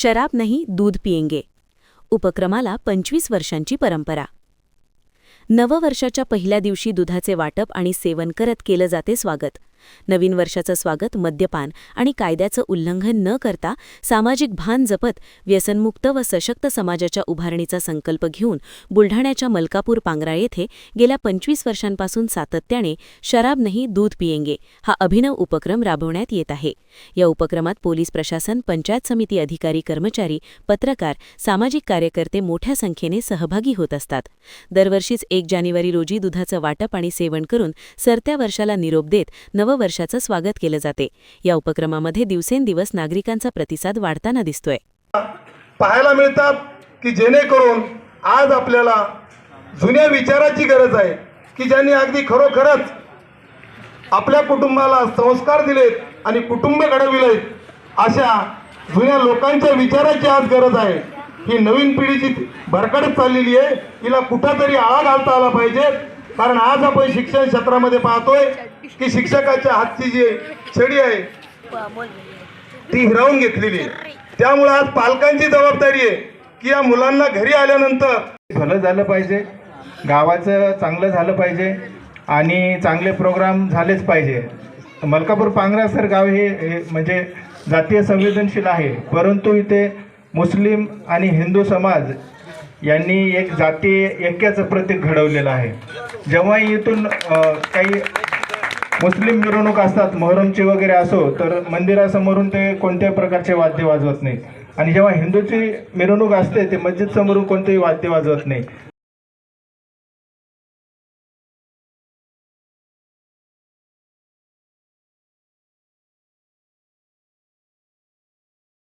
शराब नहीं दूध पिएंगे उपक्रमाला 25 वर्षांची परंपरा। नववर्षाच्या पहिल्या दिवशी दुधाचे वाटप आणि सेवन करत केलं जाते स्वागत। नवीन वर्षाचं स्वागत मद्यपान आणि कायद्याचं उल्लंघन न करता सामाजिक भान जपत व्यसनमुक्त व सशक्त समाजाच्या उभारणीचा संकल्प घेऊन बुलढाण्याच्या मलकापूर पांग्रा येथे गेल्या 25 वर्षांपासून सातत्याने शराब नहीं दूध पिएंगे हा अभिनव उपक्रम राबवण्यात येत आहे। या उपक्रमात पोलीस प्रशासन, पंचायत समिती अधिकारी, कर्मचारी, पत्रकार, सामाजिक कार्यकर्ते मोठ्या संख्येने सहभागी होत असतात। दरवर्षीच 1 जानेवारी रोजी दुधाचं वाटप आणि सेवन करून सरत्या वर्षाला निरोप देत नववर्षाचं स्वागत केलं जाते। या उपक्रमामध्ये दिवसेंदिवस नागरिकांचा प्रतिसाद वाढताना दिसतोय। पाहायला मिळतात की जेणेकरून आज आपल्याला जुन्या विचाराची गरज आहे की ज्यांनी अगदी खरोखरच आपल्या कुटुंबाला संस्कार दिलेत आणि कुटुंब घडविलेत, अशा जुन्या लोकांच्या विचाराची आज गरज आहे। ही नवीन पिढीची भरकटत चाललेली आहे, हिला कुठेतरी आळा घालता आला पाहिजे। कारण आज आपण शिक्षण क्षेत्रामध्ये पाहतोय की शिक्षकाच्या हातची जी छडी आहे ती हिरावून घेतलेली आहे। त्यामुळे आज पालकांची जबाबदारी आहे की या मुलांना घरी आल्यानंतर भलं झालं पाहिजे, गावाचं चांगलं झालं पाहिजे आणि चांगले प्रोग्राम झालेच पाहिजे। मलकापूर पांग्रा सर गाव हे म्हणजे जातीय संवेदनशील आहे, परंतु इथे मुस्लिम आणि हिंदू समाज यांनी एक जातीय ऐक्याचं प्रतीक घडवलेलं आहे। जेव्हा इथून काही मुस्लिम मिरवणूक असतात, मोहरमची वगैरे असो, तर मंदिरासमोरून ते कोणत्याही प्रकारचे वाद्य वाजवत नाहीत, आणि जेव्हा हिंदूची मिरवणूक असते ते मस्जिद समोरून कोणतेही वाद्य वाजवत नाही।